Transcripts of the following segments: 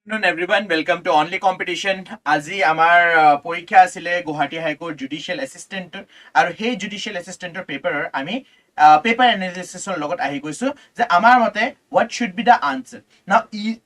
Afternoon everyone, welcome to Only Competition. আজি আমাৰ পৰীক্ষা আছিলে গুৱাহাটী হাইকোৰ্ট জুডিশিয়েল এসিস্টেন্ট আৰু সেই জুডিশিয়েল এসিস্টেন্টৰ পেপাৰৰ আমি পেপাৰ এনালিসিসৰ লগত আহি গৈছো যে আমাৰ মতে what should be the answer. Now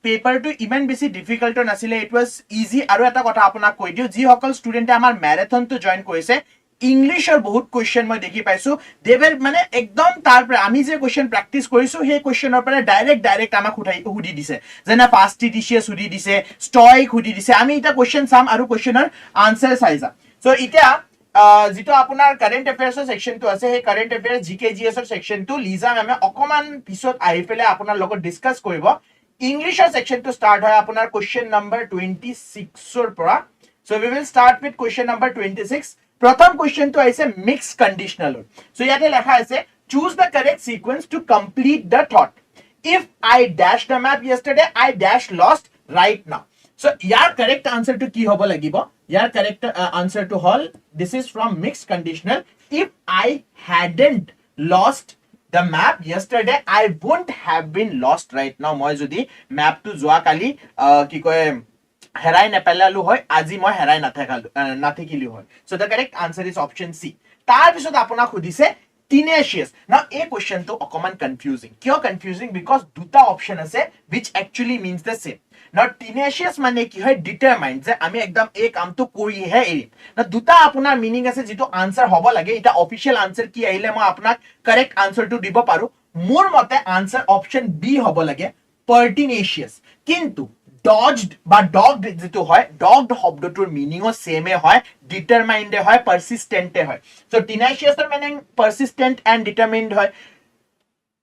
পেপাৰটো ইমান বেছি ডিফিকাল্ট নাছিলে, it was easy। আৰু এটা কথা আপোনাক কৈ দিও, যি সকল ষ্টুডেন্টে আমাৰ ম্যাৰাথনটো জয়েন কৰিছে ইংলিশৰ বহুত কোৱেশ্চন মই দেখি পাইছো, দেৱেৰ মানে একদম তাৰ পৰা আমি যে কোৱেশ্চন প্ৰেক্টিস কৰিছো সেই কোৱেশ্চনৰ পৰা ডাইৰেক্ট আমাক সুধি দিছে, যেনে ফাস্টিডিশিয়াস সুধি দিছে, ষ্টয়িক সুধি দিছে। আমি এটা কোৱেশ্চন চাম আৰু কোৱেশ্চনৰ আনসাৰ চাই যাম। সো এতিয়া যেটো আপোনাৰ কাৰেন্ট এফেয়াৰ্সৰ সেকশনটো আছে, সেই কাৰেন্ট এফেয়াৰ্স জিকেজিএস ৰ সেকশনটো লিজা মেমে অকমান পিছত আহি পেলে আপোনাৰ লগত ডিসকাস কৰিব। ইংলিশৰ সেকশনটো স্টাৰ্ট হয় আপোনাৰ কোৱেশ্চন নম্বৰ 26 ৰ পৰা। So we will start with question number 26। प्रथम क्वेश्चन तो ऐसे मिक्स कंडीशनल। सो याते लिखा है choose the correct sequence to complete the thought. If I dash the map yesterday I dash lost right now. So यार correct answer टू की होबो लागिबो, यार करेक्ट आंसर टू हॉल this is from mix conditional. If I hadn't lost the map yesterday I wouldn't have been lost right now। মই যদি मैप टू जोआ काली की কয় হেৰাই নেপেলালো হয়, আজি মই হেৰাই নাথাকিলো হয়। So the correct answer is option C. তাৰ পিছত আপোনাক সুধিছে টিনেশিয়াস। নাও এই কোৱেশ্চনটো অকমান কনফিউজিং। কিয় কনফিউজিং? বিকজ দুটা অপশন আছে which actually means the same। নাও টিনেশিয়াস মানে কি হয়? ডিটাৰমাইন্ড, যে আমি একদম এই কামটো কৰিহে এৰিম। না দুটা আপোনাৰ মিনিং আছে, যেটো আনসাৰ হ'ব লাগে। এটা অফিশিয়াল আনসাৰ কি আহিলে মই আপোনাক কাৰেক্ট আনসাৰটো দিব পাৰো। মোৰ মতে আনসাৰ অপশন বি হ'ব লাগে, পাৰ্টিনেশিয়াস। কিন্তু ডজড বা ডগড যেটো হয়, ডগড শব্দটোৰ মিনিংও সেমে হয়, ডিটাৰমাইন্ডে হয়, পাৰসিস্টেন্টে হয়। সো টিনাশিয়াসৰ মিনিং পাৰসিস্টেন্ট এন্ড ডিটাৰমাইন্ড হয়,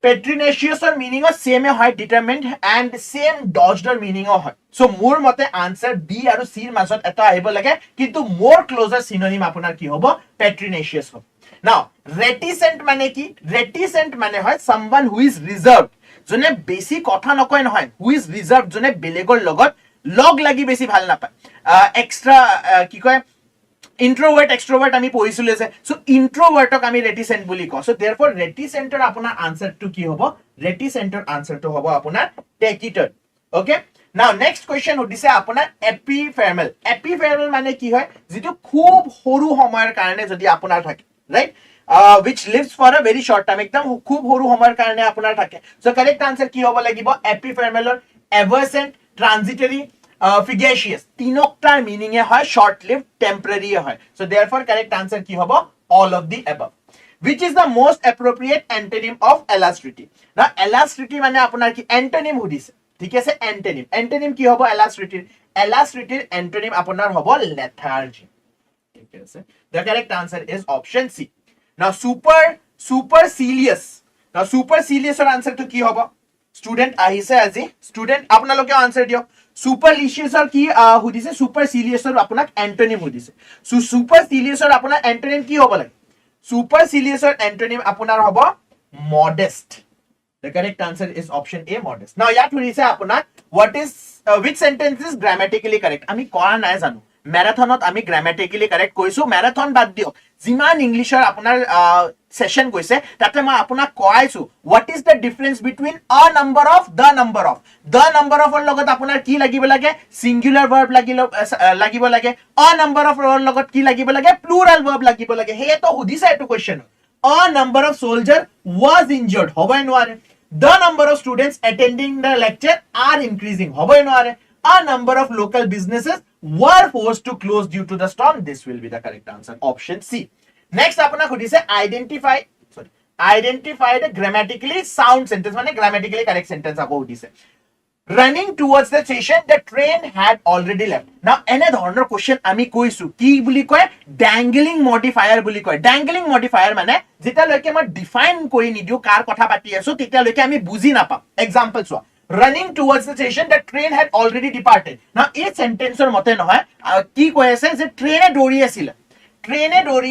পেট্ৰিনেশিয়াসৰ মিনিংও সেমে হয়, ডিটাৰমাইন্ড এন্ড সেম ডজডৰ মিনিংও হয়। সো মোৰ মতে আনসাৰ বি আৰু সিৰ মাজত এটা আহিব লাগে, কিন্তু মোৰ ক্লোজাৰ সিনোনিম আপোনাৰ কি হ'ব? পেট্ৰিনেশিয়াস হ'ব। নাও ৰেটিসেন্ট মানে কি? ৰেটিসেন্ট মানে হয় সামওয়ান হু ইজ ৰিজাৰ্ভড, যোনে বেছি কথা নকয় নহয়, হু ইজ ৰিজাৰ্ভড, যোনে বেলেগৰ লগত লগ লাগি বেছি ভাল নাপায়। এক্সট্ৰা কি কয় ইন্ট্ৰোভাৰ্ট এক্সট্ৰোভাৰ্ট আমি পঢ়িছিলো যে। সো ইন্ট্ৰোভাৰ্টক আমি ৰেটিসেন্ট বুলি কওঁ। সো देयरफॉर ৰেটিসেন্টৰ আপোনাৰ আনসাৰটো কি হ'ব? ৰেটিসেন্টৰ আনসাৰটো হ'ব আপোনাৰ টেকিটাৰ্ড। ওকে, নাও নেক্সট কোৱেশ্চন সুধিছে আপোনাৰ এপিফেৰমেল। এপিফেৰমেল মানে কি হয়? যেটো খুব সৰু সময়ৰ কাৰণে যদি আপোনাৰ থাকে, right, which lives for a very short time, একদম খুব সৰু সময়ৰ কাৰণে আপোনাৰ থাকে। সো কাৰেক্ট আনসাৰ কি হ'ব লাগিব? এপিফেৰমেলৰ এভাৰসেন্ট, ট্ৰানজিটৰী, ফিগেচিয়াস, তিনটাৰ মিনিংয়ে হয় শৰ্ট লিভ, টেম্পৰাৰী হয়। সো देयरफॉर কারেক্ট আনসার কি হ'ব? All of the above. which is the most appropriate antonym of elasticity। না elasticity মানে আপোনাৰ কি? এন্টোনিম সুধিছে, ঠিক আছে। এন্টোনিম কি হ'ব? এলাস্টিটিৰ এন্টোনিম আপোনাৰ হ'ব লেথাৰ্জি, ঠিক আছে। the correct answer is option C। now supercilious। now supercilious আনসারটো কি হ'ব? স্টুডেন্ট আহিছে আজি, স্টুডেন্ট আপোনালোকে আনসার দিয়ক। সুপাৰলিশিয়াসৰ কি সুধিছে? সুপাৰসিলিয়াসৰ আপোনাক এন্টোনিম সুধিছে। সো সুপাৰসিলিয়াসৰ আপোনাৰ এন্টোনিম কি হ'ব লাগে? সুপাৰসিলিয়াসৰ এন্টোনিম আপোনাৰ হ'ব মডেষ্ট। The correct answer is option A, modest। now ইয়াত সুধিছে আপোনাক what is which sentence is grammatically correct। আমি কৰা নাই জানো, ম্যাৰাথনত আমি গ্ৰামাটিক্যালি কাৰেক্ট কৈছো। ম্যাৰাথন বাদ দিয়ক, যিমান ইংলিশৰ আপোনাৰ সেশন গৈছে তাতে মই আপোনাক কোৱাইছো what is the difference between a number of the number of। the number of ৰ লগত আপোনাৰ কি লাগিব লাগে? সিঙ্গুলাৰ ভাৰ্ব লাগিব লাগে। a number of ৰ লগত কি লাগিব লাগে? প্লুৰাল ভাৰ্ব লাগিব লাগে। হেতো সুধিছে এটো question. a number of soldier was injured হ'বই নোৱাৰে। the number of students attending the lecture are increasing হ'বই নোৱাৰে। a number of local businesses were forced to close due to the storm। this will be the correct answer, option C। next আপোনাক সুধিছে identify the grammatically sound sentence, মানে grammatically correct sentence আকৌ সুধিছে। running towards the station the train had already left। now এনে ধৰণৰ question আমি কৈছো কি বুলি কয়? ড্যাংগলিং মডিফায়াৰ বুলি কয়। ড্যাংগলিং মডিফায়াৰ মানে যেতিয়ালৈকে মই ডিফাইন কৰি নিদিও কাৰ কথা পাতি আছো তেতিয়ালৈকে আমি বুজি নাপাম। এক্সাম্পল চোৱা, running towards the station the train had already departed। now এই সেন্টেন্সৰ মতে নহয়, কি কৈ আছে যে ট্ৰেইনে দৌৰি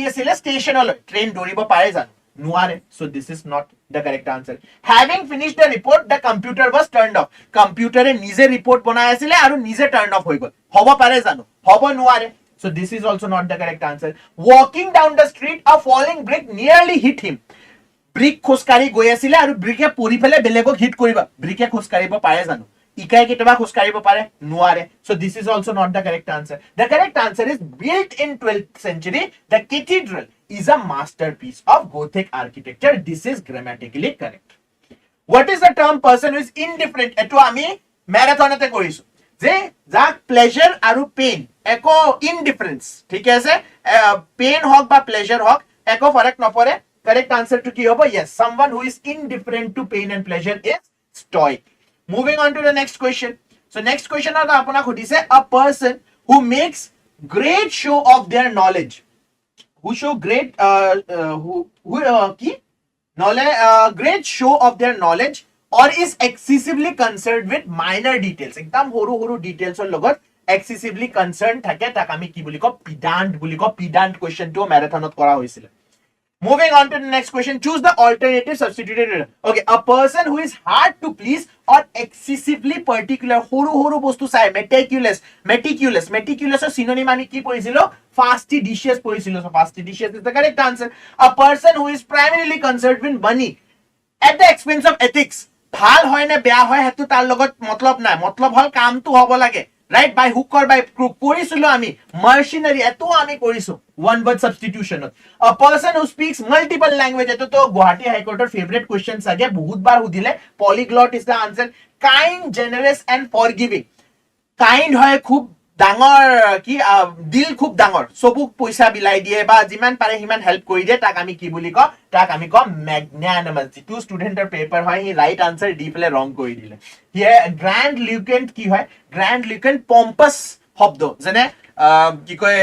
আছিল ষ্টেচনলৈ। ট্ৰেইন দৌৰিব পাৰে জানো? নোৱাৰে। so this is not the correct answer। having finished the report the computer was turned off। কম্পিউটাৰে নিজে ৰিপোৰ্ট বনাই আছিলে আৰু নিজে টাৰ্ন অফ হৈ গ'ল। হ'ব পাৰে জানো? হ'ব নোৱাৰে। so this is also not the correct answer। walking down the street a falling brick nearly hit him। Brick খোজকাঢ়ি গৈ আছিলে আৰু ব্ৰিকে পৰি পেলাই বেলেগক হিট কৰিব। ব্ৰিকে খোজকাঢ়িব পাৰে জানো? ইকাই কেতিয়াবা খোজ কাঢ়িব পাৰে নোৱাৰে so this is also not the correct answer the correct answer is built in 12th century the cathedral is a masterpiece of Gothic architecture this is grammatically correct what is the term person who is indifferent eto ami marathon ate korisu যে যাক pleasure আৰু pain একো ইনডিফাৰেন্স ঠিক আছে pain হক বা pleasure হক একো ফৰক নপৰে correct answer to কি হ'ব yes someone who is indifferent to pain and pleasure is stoic moving on to the next question so next question are apuna khudise a person who makes great show of their knowledge who show great great show of their knowledge or is excessively concerned with minor details ekdam horu details or logot excessively concerned thake tak ami ki boli ko pedant question to marathonot kora hoisile moving on to the next question choose the alternative substituted okay a person who is hard to please or excessively particular horu bostu sai meticulous or synonym ami ki poisilo fastidious poisilo so fastidious is the correct answer a person who is primarily concerned with money at the expense of ethics ভাল হয় না বেয়া হয় হেতু তার লগত মতলব নাই মতলব হল কামটো হব লাগে right by hook or by crook কৰিছিলো আমি মাৰ্শিনাৰি এতো আমি কৰিছো ওয়ান ওয়াৰ্ড সাবস্টিটিউশনত a person who speaks multiple language এতো তো গুৱাহাটী হাই কোর্টের ফেভারিট কোশ্চেন আগে বহুত বার হুদিলে polyglot is the answer kind generous and forgiving kind হয় খুব ডাঙৰ কি দিল খুব ডাঙৰ সবুক পইচা বিলাই দিয়ে বা যিমান পাৰে হিমান হেল্প কৰি দিয়ে তাক আমি কি বুলি কওঁ তাক আমি কওঁ ম্যাগনানিমাস যিটো ষ্টুডেন্টৰ পেপাৰ হয় হি ৰাইট আনসাৰ দি পেলে ৰং কৰি দিলে হিয়াৰ গ্ৰ্যান্ড লুকেন্ট কি হয় গ্ৰ্যান্ড লুকেন্ট পম্পাস শব্দ যেনে কি কয়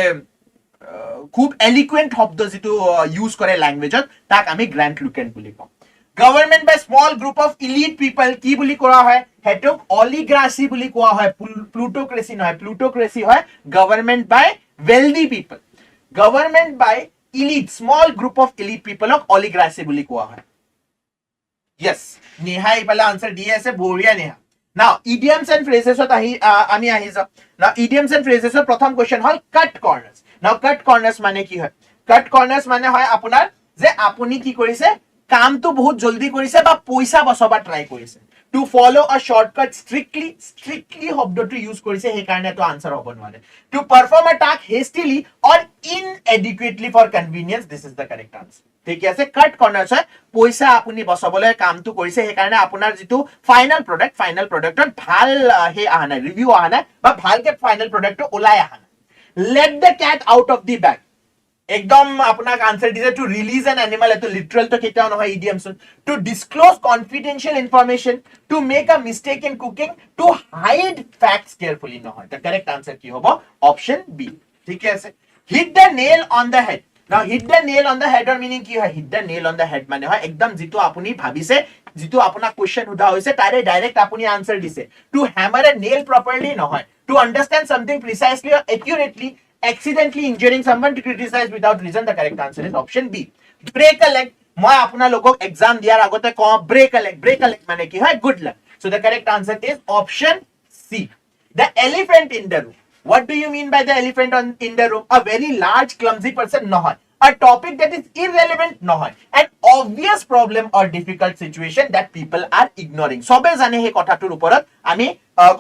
খুব এলিকুৱেন্ট শব্দ যিটো ইউজ কৰে ল্যাঙ্গুৱেজত তাক আমি গ্ৰ্যান্ড লুকেন্ট বুলি কওঁ Government by small group of elite people কি বুলি কোৱা হয় হেতক অলিগাৰ্চি বুলি কোৱা হয় প্লুটোক্ৰেসি নহয় প্লুটোক্ৰেসি হয় government by wealthy people government by elite small group of elite people অক অলিগাৰ্চি বুলি কোৱা হয় yes নেহা ইপালে আনসার দিয়ে আছে বঢ়িয়া Neha now idioms and phrases আমি আহি যাও now idioms and phrases প্ৰথম কোশ্চেন হল cut corners now cut corners মানে কি হয় cut corners মানে হয় আপোনাৰ যে আপুনি কি কৰিছে কামটো বহুত জলদি কৰিছে বা পইচা বচাবা ট্ৰাই কৰিছে টু ফলো আ শৰ্টকাট স্ট্ৰিক্টলি শব্দটো ইউজ কৰিছে সেই কাৰণে তো আনসাৰ হ'ব নোৱাৰে to perform a task hastily or inadequately for convenience this is the correct answer ঠিক আছে কাট কৰ্নাৰ্স হয় পইচা আপুনি বচাবলৈ কামটো কৰিছে সেই কাৰণে আপোনাৰ যেটো ফাইনাল প্ৰডাক্টত ভাল হে আহা নাই ৰিভিউ আহা নাই বা ভালকে ফাইনাল প্ৰডাক্টটো ওলাই আহা নাই let the cat out of the bag একদম আপোনাক আনসার দিছে টু রিলিজ এন এনিমাল এটো লিটারাল তো কেটাও নহয় idioms to disclose confidential information to make a mistake in cooking to hide facts carefully নহয় দ্য কারেক্ট আনসার কি হ'ব অপশন বি ঠিক আছে hit the nail on the head now hit the nail on the head or meaning কি হয় hit the nail on the head মানে হয় একদম যেটো আপুনি ভাবিছে যেটো আপোনাক কোশ্চেন উঠা হৈছে তাৰে ডাইৰেক্ট আপুনি আনসাৰ দিছে to hammer a nail properly নহয় to understand something precisely or accurately accidentally injuring someone to criticize without reason the correct answer is option b break a leg মই আপোনাৰ লোকক এক্সাম দিয়াৰ আগতে কওঁ break a leg মানে কি হয় good luck so the correct answer is option c the elephant in the room what do you mean by the elephant in the room a very large clumsy person নহয় a topic that is irrelevant নহয় an obvious problem or difficult situation that people are ignoring সবে জানে হে কথাটোৰ ওপৰত আমি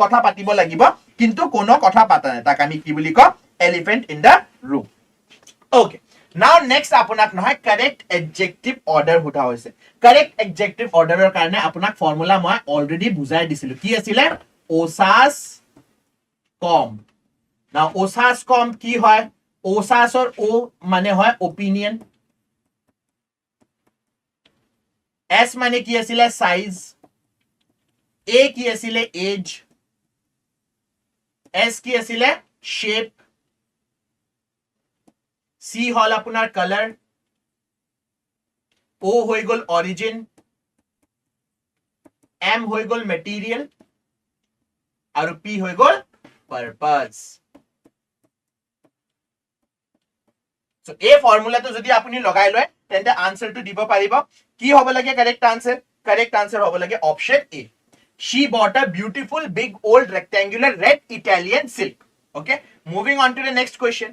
কথা পাতিব লাগিব কিন্তু কোনো কথা পাতা নাই তাক আমি কি বুলি কওঁ elephant in the room okay now next আপোনাক নহয় correct adjective order হুধা হৈছে correct adjective order ৰ কাৰণে আপোনাক ফৰ্মুলা মই অলৰেডি বুজাই দিছিলো কি আছিল ওসাস কম now ওসাস কম কি হয় ওসাসৰ ও মানে হয় opinion s মানে কি আছিল size a কি আছিল age s কি আছিল shape C হল আপোনাৰ কালাৰ O হৈ গল অৰিজিন M হৈ গল মেটেৰিয়েল আৰু P হৈ গল পাৰপাস সো এই ফৰ্মুলাটো যদি আপুনি লগাই লয় তেন্তে আনসাৰটো দিব পাৰিব কি হ'ব লাগে কারেক্ট আনসার হ'ব লাগে option A she bought a beautiful big old rectangular red Italian silk okay moving on to the next question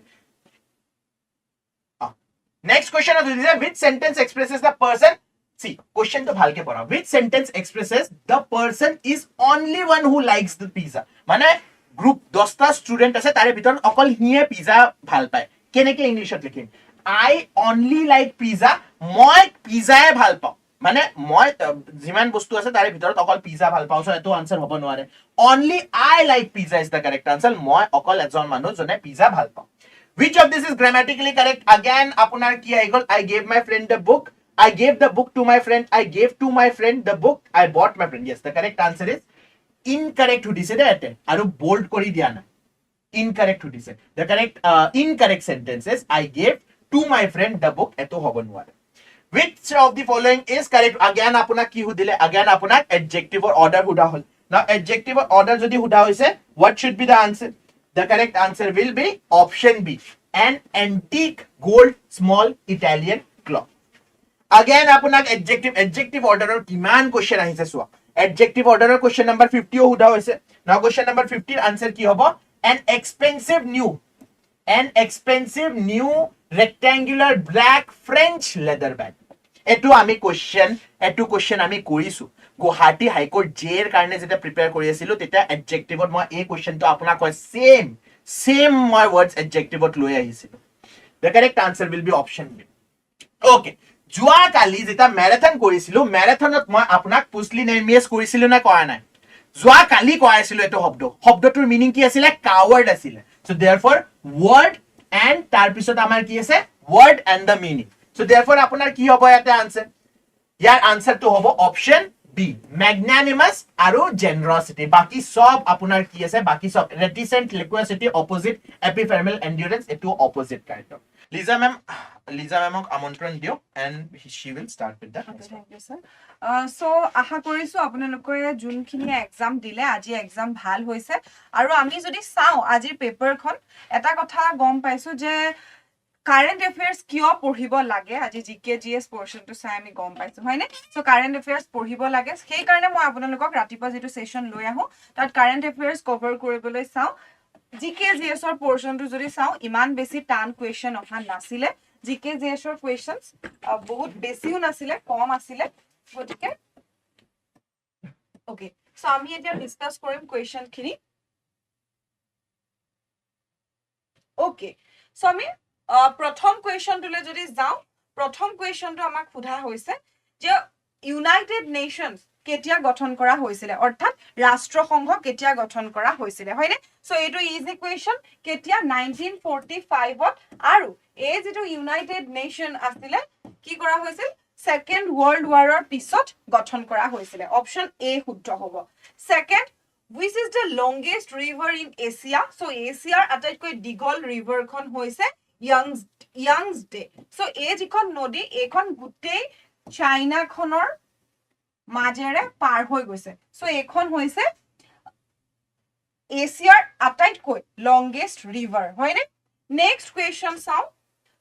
Next question is which sentence expresses the person See, question to bhalke pora. Which sentence expresses the person is only one who likes the pizza? Mane group 10 student ase tare bhitor okol hiye pizza bhal pae. Keneke English ot likhim? I only like pizza. Moi pizza e bhal pao. Mane moi jiman bostu ase tare bhitor okol pizza bhal pao. So eto answer hobo noare. Only I like pizza is the correct answer. Moi okol ejon manu jone pizza bhal pao. Which of this is grammatically correct? Again, apunar ki aigol. I gave my friend the book. I gave the book to my friend. I gave to my friend the book. I bought my friend. Yes, the correct answer is incorrect. Who dise that? Aru bold kori diya na. Incorrect. Who dise? The correct incorrect sentence is I gave to my friend the book. Eto hobo nware. Which of the following is correct? Again, apuna ki hu dile? Again, apuna adjective or order huda hol. Now, adjective or order jodi huda hoise, what should be the answer? The correct answer will be option B. An antique gold small Italian clock. Again, apunak adjective order or kiman question ahise swa. Adjective order or question number 50 huda hoise. Now question number 50 answer ki hobo? An expensive new rectangular black French leather bag. Etu question ami korisu. Guwahati High Court J er karone jeta prepare kori asilo teta adjective ot moi ei question to apunak koi same my words adjective ot loi ahisilo. The correct answer will be option B. Okay. Jua kali jeta marathon korisilo marathonot moi apunak pusli name korisilo na kora nai. Jua kali koraisilo eto shobdo tur meaning ki asile coward asile. So therefore word and tar pisot amar ki ase word and the meaning. So therefore apunar ki hobo yate answer? Yar answer to hobo option B. Magnanimous aru generosity. Baki sob apunar ki ase? Baki sob reticent, loquacity, opposite, epipheral endurance. Eto opposite kind of. Lisa ma'am amantron dio and she will start with that. Okay, thank you, sir. So aha korisu apunalokore jun khini exam dile aji exam bhal hoise aru ami jodi sao ajir paper khon eta kotha gom paisu je current affairs kiyo porhibo lage aji GKGS portion to sai ami gom paisu hoine. So current affairs porhibo lage sei karone moi apunalokok ratipa jitu session loi ahu tat current affairs cover koriboloi sao GKGS or portion to jodi sao iman besi tan question oha nasile GKGS or questions bahut besi hu nasile kom asile gotike okay so ami eta discuss korim question khini okay so ami prothom question to le jodi jao prothom question to amak khudha hoise je United Nations কেতিয়া গঠন কৰা হৈছিল অৰ্থাৎ ৰাষ্ট্ৰসংঘ কেতিয়া গঠন কৰা হৈছিল হয়নে সো এটো ইজি কোৱেশ্চন কেতিয়া 1945 ত আৰু এই যেটো ইউনাইটেড নেশন আছিল কি কৰা হৈছিল সেকেন্ড ওয়াৰ্ল্ড ওয়াৰৰ পিছত গঠন কৰা হৈছিল অপচন এ শুদ্ধ হ'ব second which is the longest river in Asia so এছিয়াৰ আটাইতকৈ দীঘল ৰিভাৰ খন হৈছে ইয়াংছডে সো এই যিখন নদী এইখন গুটেই চাইনা খনৰ মাজেৰে পাৰ হৈ গৈছে সো এখন হৈছে এছিয়াৰ আটাইতকৈ লংগেষ্ট ৰিভাৰ হয়নে নেক্সট কোৱেশ্চন চাও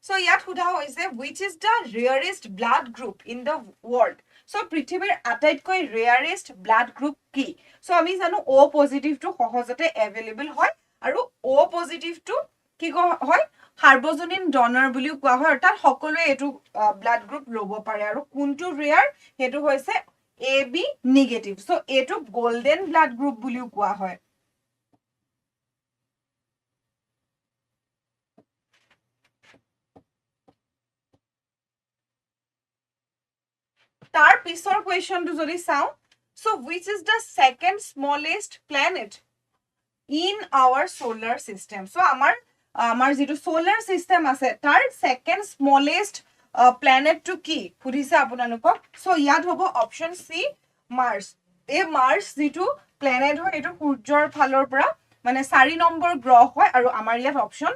সো ইয়াত সুধা হৈছে which is the rarest blood group in the world so পৃথিৱীৰ আটাইতকৈ rarest blood group কি সো আমি জানো O পজিটিভ টু সহজতে अवेलेबल হয় আৰু O পজিটিভ টু কি হয় সাৰ্বজনীন ডনাৰ বুলিও কোৱা হয় অৰ্থাৎ সকলোৱে এটো ব্লাড গ্ৰুপ লব পাৰে আৰু কোনটো ৰেয়াৰ হেতু হৈছে AB negative. So, এটো golden blood group বুলিও কোৱা হয়। তাৰ পিছৰ কোৱেশ্চনটো যদি চাও so which is the second smallest planet in our solar system so আমাৰ যেটো solar system আছে তাৰ second smallest planet to কি খুদিছে আপোনালোকক সো ইয়াত হ'ব অপচন সি মার্স এই মার্স যেটো প্ল্যানেট হয় এটো সূৰ্যৰ ফালৰ পৰা মানে 4 নম্বৰ গ্ৰহ হয় আৰু আমাৰ ইয়াত অপচন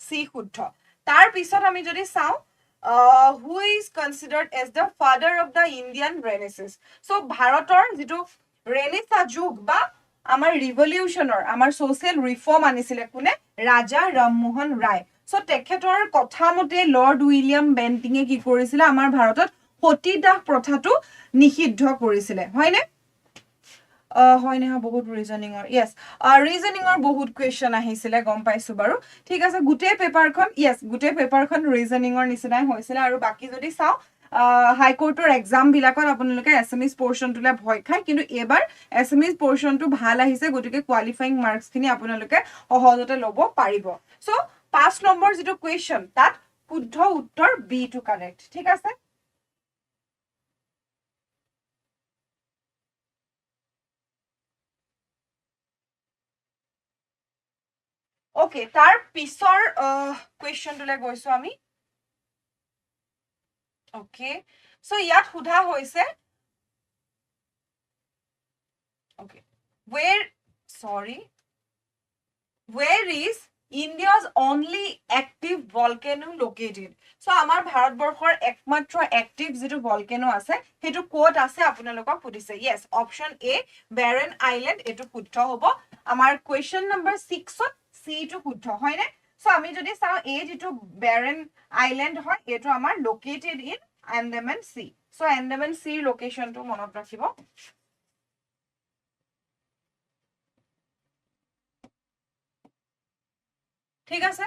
সি শুদ্ধ তাৰ পিছত আমি যদি চাও who is considered as the father of the Indian Renaissance so ভাৰতৰ যেটো ৰেনেসা যুগ বা আমাৰ ৰিভলিউশনৰ আমাৰ সোশ্যাল ৰিফৰ্ম আনিছিলে কোনে ৰাজা ৰামমোহন ৰায় সো তেখেতৰ কথা মতে লৰ্ড উইলিয়াম বেন্টিঙে কি কৰিছিল আমাৰ ভাৰতত সতীদাহ প্ৰথাটো নিষিদ্ধ কৰিছিল হয়নে হয়নে বহুত ৰিজনিংৰ ইয়েস ৰিজনিংৰ বহুত কোৱেশ্চন আহিছিল গম পাইছো বাৰু ঠিক আছে গুটে পেপাৰখন ইয়েস গুটে পেপাৰখন ৰিজনিংৰ নিচিনাই হৈছিল আৰু বাকি যদি চাও হাইকোৰ্টৰ এক্সাম বিলাকত আপোনালোকে এছএমইজ পৰ্চনটোলে ভয় খায় কিন্তু এবাৰ এছএমইজ পৰ্চনটো ভাল আহিছে গতিকে কোৱালিফাইং মাৰ্কছখিনি আপোনালোকে সহজতে ল'ব পাৰিব সো 5 নম্বৰ যেটো কুৱেশ্যন তাত শুদ্ধ উত্তৰ বি টু কাৰেক্ট ঠিক আছে ওকে তাৰ পিছৰ কুৱেশ্যনটোলে গৈছো আমি ওকে সো ইয়াত সোধা হৈছে okay where is India's only active volcano located so আমাৰ ভাৰতবৰ্ষৰ একমাত্ৰ active যেটো volcano আছে হেতু কোট আছে আপোনালোকক সুধিছে yes option A barren island এটো শুদ্ধ হ'ব আমাৰ question number 6 ত C টো শুদ্ধ হয় নে so আমি যদি চাও A যেটো barren island হয় এটো আমাৰ located in Andaman Sea so Andaman Sea location টো মনত ৰাখিব ঠিক আছে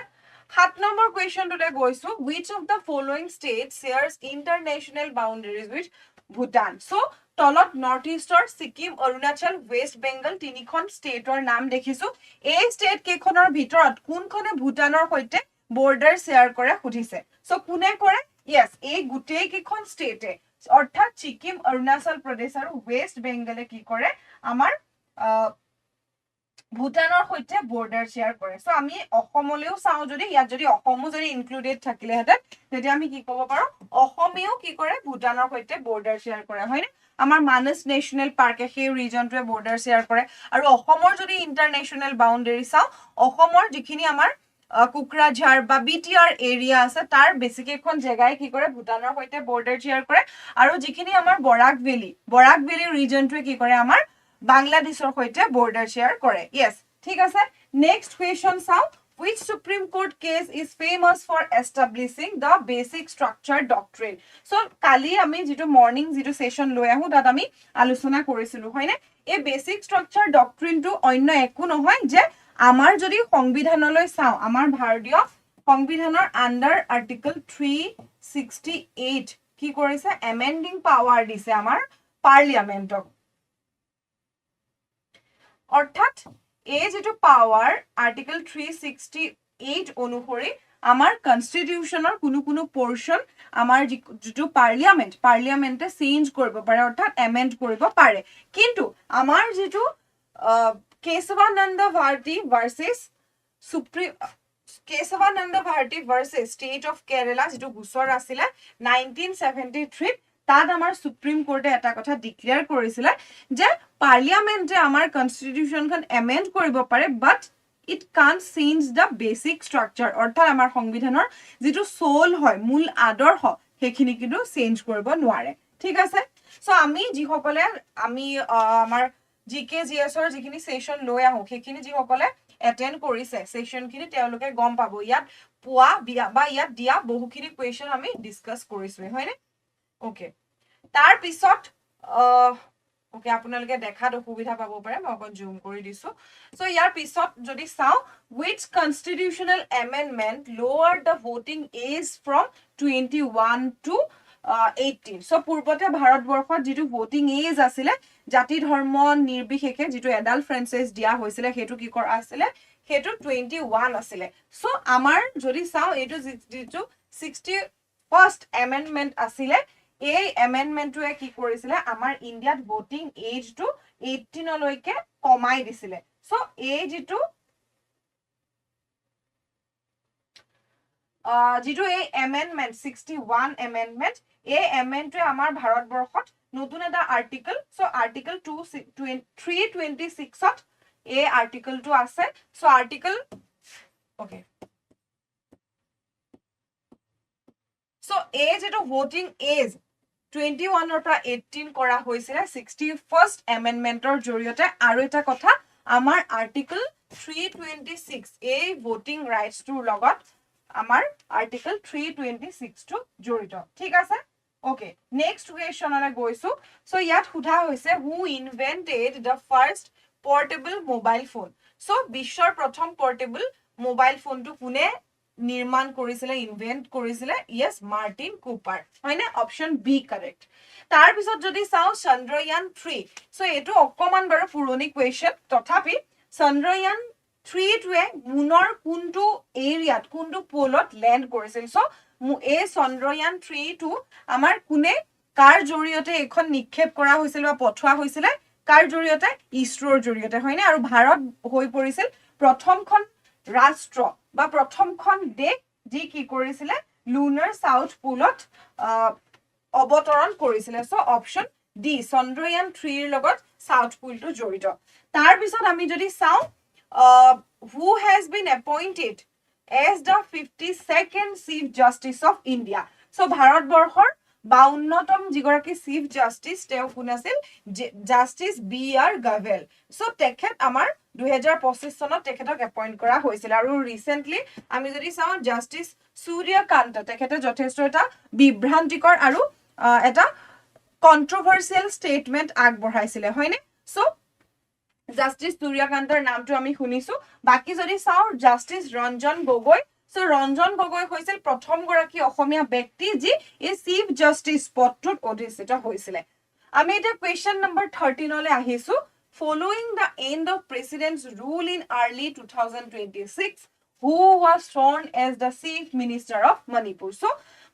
7 নম্বৰ কুৱেশ্যনটোলে গৈছো which of the following states shares international boundaries with Bhutan so তলত নৰ্থ ইষ্টৰ সিকিম অৰুণাচল ওয়েষ্ট বেংগল তিনিখন ষ্টেটৰ নাম দেখিছো এই ষ্টেট কেখনৰ ভিতৰত কোনখনে ভুটানৰ সৈতে বৰ্ডাৰ শেয়াৰ কৰে সুধিছে সো কোনে কৰে yes এই গুটেই কেখন ষ্টেটে অৰ্থাৎ সিকিম অৰুণাচল প্ৰদেশ আৰু ওয়েষ্ট বেংগলে কি কৰে আমাৰ ভুটানৰ সৈতে বৰ্ডাৰ শেয়াৰ কৰে সো আমি অসমলৈও চাও যদি ইয়াত যদি অসমো যদি ইনক্লুডেড থাকিলে হেতে তেতিয়া আমি কি ক'ব পাৰো অসমেও কি কৰে ভুটানৰ সৈতে বৰ্ডাৰ শেয়াৰ কৰে হয়নে আমাৰ মানস নেশনেল পাৰ্কে সেই ৰিজনটোৱে বৰ্ডাৰ শেয়াৰ কৰে আৰু অসমৰ যদি ইন্টাৰনেশনেল বাউণ্ডাৰী চাও অসমৰ যিখিনি আমাৰ কুকৰাঝাৰ বা বিটিআৰ এৰিয়া আছে তাৰ বেছিকেখন জেগাই কি কৰে ভুটানৰ সৈতে বৰ্ডাৰ শেয়াৰ কৰে আৰু যিখিনি আমাৰ বৰাক ভেলি ৰিজনটোৱে কি কৰে আমাৰ বাংলাদেশৰ সৈতে বৰ্ডাৰ শেয়াৰ কৰে yes ঠিক আছে নেক্সট কুৱেশ্যন চাও which supreme court case is famous for establishing the basic structure doctrine so কালি আমি যেটো মৰ্নিং যেটো সেশন লৈ আহো তাত আমি আলোচনা কৰিছিলো হয়নে এই বেসিক স্ট্ৰাকচাৰ ডক্ট্ৰিন টো অন্য একো নহয় যে আমাৰ যদি সংবিধানলৈ চাও আমাৰ ভাৰতীয় সংবিধানৰ আন্ডাৰ আৰ্টিকল 368 কি কৰিছে এমেন্ডিং পাৱাৰ দিছে আমাৰ পাৰ্লিয়ামেন্টক অৰ্থাৎ এই যেটো পাৱাৰ আৰ্টিকল 368 অনুসৰি আমাৰ কনস্টিটিউশনৰ কোনো পোৰশন আমাৰ যেটো পাৰ্লিয়ামেন্টে চেঞ্জ কৰিব পাৰে অৰ্থাৎ এমেন্ড কৰিব পাৰে কিন্তু আমাৰ যেটো কেশৱানন্দ ভাৰতী ভাৰ্সেস ষ্টেট অফ কেৰালা যেটো গুছৰ আছিল 1973 তাত আমাৰ সুপ্ৰিম কোৰ্টে এটা কথা ডিক্লেয়াৰ কৰিছিল যে পাৰ্লিয়ামেন্টে আমাৰ কনস্টিটিউশনখন এমেন্ড কৰিব পাৰে বাট it can't change the basic structure অৰ্থাৎ আমাৰ সংবিধানৰ যেটো সোল হয় মূল আদৰ্শ হেখিনি কিন্তু চেঞ্জ কৰিব নোৱাৰে ঠিক আছে সো আমি যি সকলে আমি আমাৰ জিকে জিএছৰ যিখিনি সেশন লৈ আহো হেখিনি যি সকলে এটেন্ড কৰিছে সেশনখিনি তেওঁলোকে গম পাবো ইয়াত পোৱা বিয়া বা ইয়াত দিয়া বহুখিনি কোৱেশ্চন আমি ডিসকাস কৰিছো হয়নে ওকে তাৰ পিছত ওকে আপোনালোকে দেখাত অসুবিধা পাব পাৰে মই অকন জুম কৰি দিছো সো ইয়াৰ পিছত যদি চাও which constitutional amendment lowered the voting age from 21 to 18 so পূৰ্বতে ভাৰতবৰ্ষত যেটো ভোটিং এজ আছিল জাতি ধৰ্ম নিৰ্বিশেষে যেটো এডাল্ট ফ্ৰেঞ্চাইজ দিয়া হৈছিল হেতু কি কৰা আছিল হেতু 21 আছিল সো আমাৰ যদি চাও এটো যেটো 61st amendment আছিল এই এমেন্ডমেন্টটোৱে কি কৰিছিল আমাৰ ইন্ডিয়াত ভোটিং এজ টু 18 লৈকে কমাই দিছিল সো এই যেটো যেটো এই এমেন্ডমেন্ট 61 এমেন্ডমেন্ট এই এমেন্ডটোৱে আমাৰ ভাৰতবৰ্ষত নতুন এটা আৰ্টিকল সো আৰ্টিকল 326 ত এই আৰ্টিকলটো আছে সো আৰ্টিকল ওকে সো এই যেটো ভোটিং এজ 21 পৰা 18 কৰা হৈছিল 61st এমেন্ডমেন্টৰ জৰিয়তে আৰু এটা কথা আমাৰ আৰ্টিকল 326 এই ভোটিং ৰাইটস টুৰ লগত আমাৰ আৰ্টিকল 326 টু জড়িত ঠিক আছে ওকে নেক্সট কুৱেশ্যনলে গৈছো সো ইয়াত সোধা হৈছে হু invented the first portable mobile phone so বিশ্বৰ প্ৰথম পোৰ্টেবল মোবাইল ফোনটো কোনে নিৰ্মাণ কৰিছিলে ইনভেন্ট কৰিছিলে ইয়েস মাৰ্টিন কুপাৰ হয়নে অপশন বি কাৰেক্ট তাৰ পিছত যদি চাও চন্দ্ৰয়ান 3 সো এটো অকমান বাৰু পুৰণি কোৱেশ্চন তথাপি চন্দ্ৰয়ান 3 টোৱে মুনৰ কোনটো এৰিয়াত কোনটো পোলত ল্যান্ড কৰিছিল সো এই চন্দ্ৰয়ান 3 টো আমাৰ কোনে কাৰ জৰিয়তে এখন নিক্ষেপ কৰা হৈছিল বা পঠোৱা হৈছিল কাৰ জৰিয়তে ইছৰোৰ জৰিয়তে হয়নে আৰু ভাৰত হৈ পৰিছিল প্ৰথমখন ৰাষ্ট্ৰ বা প্ৰথমখন দেশ যি কি কৰিছিল লুনাৰ সাউথ পোলত অৱতৰণ কৰিছিল সো অপশন ডি চন্দ্ৰয়ান 3 ৰ লগত সাউথ পোলটো জড়িত তাৰ পিছত আমি যদি চাও who has been appointed as the 52nd chief justice of India so ভাৰতবৰ্ষৰ 52তম যিগৰাকী চিফ জাস্টিস তেওঁ কোন আছিল জাস্টিস বি আৰ গাভেল সো তেখেত আমাৰ 2025 চনত তেখেতক এপইন্ট কৰা হৈছিল আৰু ৰিসেন্টলি আমি যদি চাও জাস্টিস সূৰ্যকান্ত তেখেতে যথেষ্ট এটা বিভ্ৰান্তিকৰ আৰু এটা কন্ট্ৰোভাৰ্সিয়াল স্টেটমেন্ট আগবঢ়াইছিলে হয়নে সো জাস্টিস সূৰ্যকান্তৰ নামটো আমি শুনিছো বাকি যদি চাও জাস্টিস ৰঞ্জন গগৈ সো ৰঞ্জন গগৈ হৈছিল প্ৰথম গৰাকী অসমীয়া ব্যক্তি যি এই চিফ জাস্টিস পদটোত অধিষ্ঠিত হৈছিল আমি এটা কোৱেশ্চন নম্বৰ 13 লৈ আহিছো following the end of president's rule in early 2026 who was sworn as the chief minister of Manipur so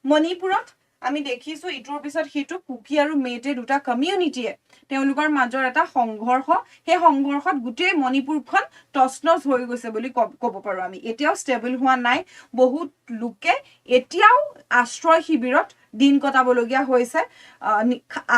মণিপুৰত আমি দেখিছো ইটোৰ পিছত হিটো কুকি আৰু মেটে দুটা কমিউনিটিয়ে তেওঁলোকৰ মাজৰ এটা সংঘৰ্ষ হে সংঘৰ্ষত গুটেই মণিপুৰখন টসনস হৈ গৈছে বুলি ক'ব পাৰো আমি এতিয়াও ষ্টেবল হোৱা নাই বহুত লোকে এতিয়াও আশ্ৰয় শিবিৰত দিন কটাবলগীয়া হৈছে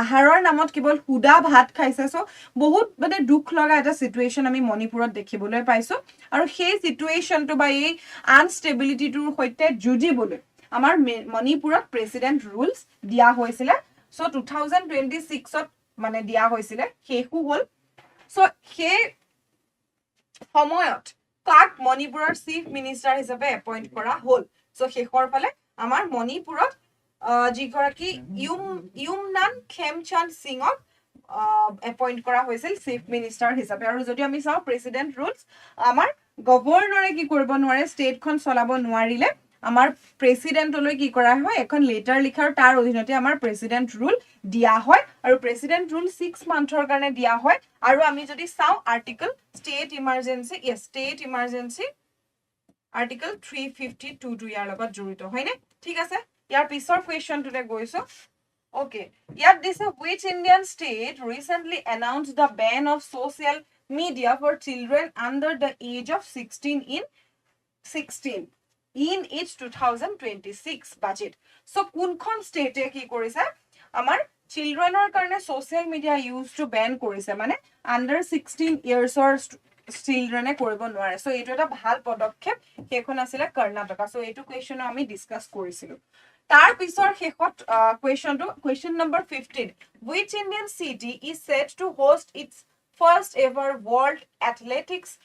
আহাৰৰ নামত কেৱল হুদা ভাত খাইছে সো বহুত মানে দুখ লগা এটা সিচুৱেশন আমি মণিপুৰত দেখিবলৈ পাইছো আৰু সেই সিচুৱেশনটো বা এই আনষ্টেবিলিটিটোৰ সৈতে যুঁজিবলৈ আমাৰ মণিপুৰত প্ৰেসিডেন্ট ৰুলস দিয়া হৈছিল সো 2026 ত মানে দিয়া হৈছিল হেহু হল সো হে সময়ত কাক মণিপুৰৰ চিফ মিনিষ্টাৰ হিচাপে এপইন্ট কৰা হল সো হেখৰ ফালে আমাৰ মণিপুৰত যিগৰাকী ইউমনান খেমচান্দ সিংক এপইন্ট কৰা হৈছিল চিফ মিনিষ্টাৰ হিচাপে আৰু যদি আমি চাও প্ৰেসিডেন্ট ৰুলস আমাৰ গভৰ্ণৰে কি কৰিব নোৱাৰে ষ্টেটখন চলাব নোৱাৰিলে আমাৰ প্ৰেসিডেন্টলৈ কি কৰা হয় এখন লেটাৰ লিখাৰ তাৰ অধীনতে আমাৰ প্ৰেসিডেন্ট ৰুল দিয়া হয় আৰু প্ৰেসিডেন্ট ৰুল 6 মান্থৰ কাৰণে দিয়া হয় আৰু আমি যদি চাও article state emergency state emergency article 352 টো ইয়াৰ লগত জড়িত হয়নে ঠিক আছে ইয়াৰ পিছৰ কোৱেশ্চনটোতে গৈছো okay yet this which Indian state recently announced the ban of social media for children under the age of 16 in its 2026 budget so kunkhon state ki korise amar childrenor karone social media use to ban korise mane under 16 years or children e koribo nware so eto eta bhal podokkep hekhon asile Karnataka so eto question ami discuss korisilu tar pisor hekhot question number 15 which Indian city is set to host its first ever world athletics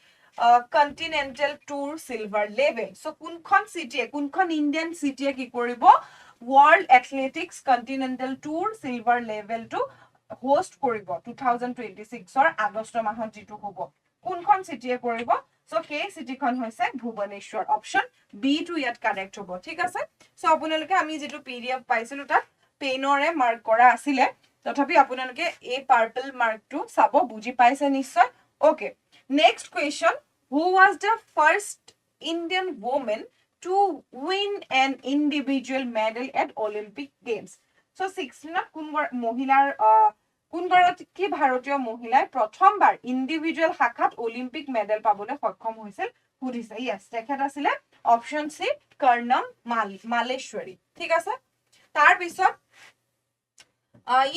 continental tour silver level so kunkhon city kunkhon Indian city ki koribo world athletics continental tour silver level to host koribo 2026 or august mahon jitu hobo kunkhon city e koribo so k city khon hoise Bhubaneswar option b to yat correct hobo thik ase so apunaloke ami jitu pdf paisilu ta penore mark kora asile tothapi apunaloke a purple mark to sabo buji paise nishoy okay next question who was the first Indian woman to win an individual medal at Olympic Games so 16 kun mohilar kun garaকি ভাৰতীয় মহিলাই প্ৰথমবাৰ ইন্ডিভিজুৱেল শাখাত Olympic medal পাবলৈ সক্ষম হৈছিল সুধিছে yes তেখেত আছিল অপশন সি কৰ্ণম মালেশ্বৰী ঠিক আছে তাৰ পিছত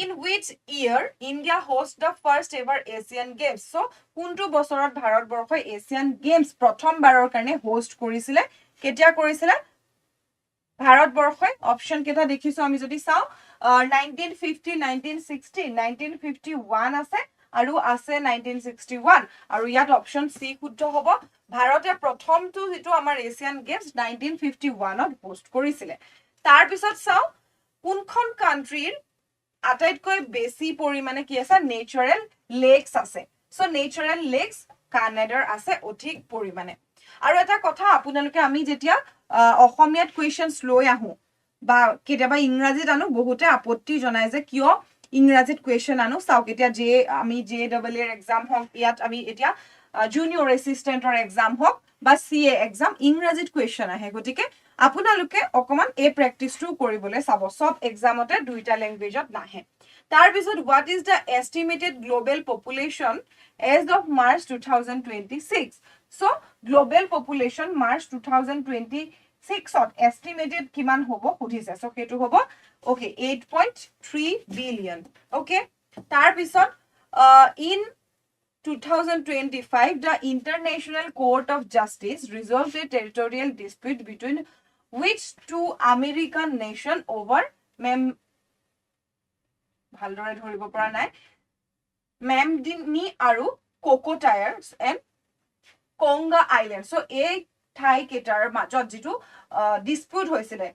in which year India host the first ever Asian Games so কোনটো বছৰত ভাৰতবৰ্ষই এছিয়ান গেমছ প্ৰথমবাৰৰ কাৰণে হোষ্ট কৰিছিল কেতিয়া কৰিছিল ভাৰতবৰ্ষই অপশন কেটা দেখিছো আমি যদি চাও 1950 1960 1951 আছে আৰু আছে 1961 আৰু ইয়াত অপশন সি শুদ্ধ হ'ব ভাৰতে প্ৰথমটো যেটো আমাৰ এছিয়ান গেমছ 1951 ত হোষ্ট কৰিছিল তাৰ পিছত চাও কোনখন কান্ট্ৰিৰ আটাইতকৈ বেছি পৰিমাণে কি আছে নেচাৰেল লেকস আছে সো নেচাৰেল লেকস কানাডাৰ আছে অধিক পৰিমাণে আৰু এটা কথা আপোনালোকে আমি যেতিয়া অসমীয়াত কুৱেশ্যনছ লৈ আহো বা কেতিয়াবা ইংৰাজীত আনো বহুতে আপত্তি জনায় যে কিয় ইংৰাজীত কুৱেশ্যন আনো চাওক এতিয়া আমি JEE এক্সাম হওক ইয়াত আমি এতিয়া জুনিয়ৰ এছিষ্টেণ্টৰ এক্সাম হওক বা CA এক্সাম ইংৰাজীত কুৱেশ্যন আহে গতিকে আপোনালোকে অকমান এই প্ৰেক্টিছটো কৰিবলৈ চাব সব এক্সামতে দুইটা লেংগুৱেজত নাহে তাৰপিছত what is the estimated global population as of March 2026 চ' গ্লোবেল পপুলেশ্যন মাৰ্চ 2026ত এষ্টিমেটেড কিমান হ'ব সুধিছে চ' সেইটো হ'ব অ'কে 8.3 বিলিয়ন অ'কে তাৰপিছত in 2025, the International Court of Justice resolved a territorial dispute between which two American nation over Mamdini aru Cocotiers and Konga Island. So, a Thai ketar majot jitu dispute hoisile.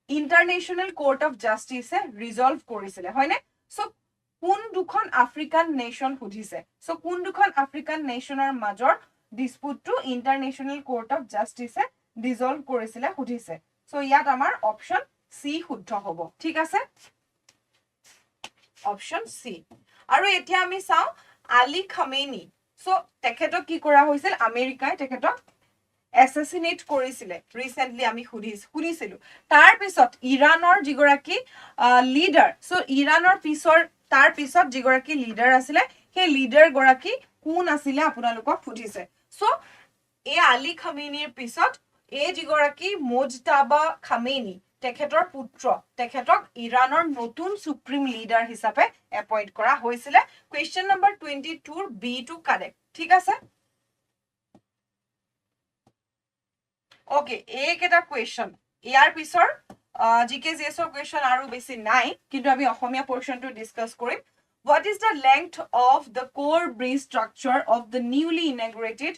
International Court of Justice resolve korisile. Hoine? So, কোন দুখন African nation সুধিছে so কোন দুখন African নেশ্যনৰ মাজৰ ডিসপুটটো international court of জাস্টিসে dissolve কৰিছিলে সুধিছে so ইয়াত আমাৰ অপচন সি শুদ্ধ হ'ব ঠিক আছে অপচন সি আৰু এতিয়া আমি চাও আলী খামেনি সো তেখেতক কি কৰা হৈছিল আমেৰিকাই তেখেতক এসাসিনেট কৰিছিলে ৰিসেন্টলি আমি শুনিছিলো তাৰ পিছত ইৰানৰ যিগৰাকী লিডাৰ সো ইৰানৰ পিছৰ তাৰ পিছত যিগৰাকী লিডাৰ আছিলে সেই লিডাৰ গৰাকী কোন আছিলে আপোনালোকক সুধিছে সো এই আলী খামেনিৰ পিছত এই যিগৰাকী মুজতাবা খামেনি তেখেতৰ পুত্ৰ তেখেতক ইৰানৰ নতুন সুপ্ৰিম লিডাৰ হিচাপে এপইন্ট কৰা হৈছিলে কোৱেশ্চন নম্বৰ 22 ৰ বি টু কাৰেক্ট ঠিক আছে ওকে এক এটা কোৱেশ্চন ইয়াৰ পিছৰ GKGS question aru besi nai kintu ami ohomia portion to discuss korim what is the length of the core bridge structure of the newly inaugurated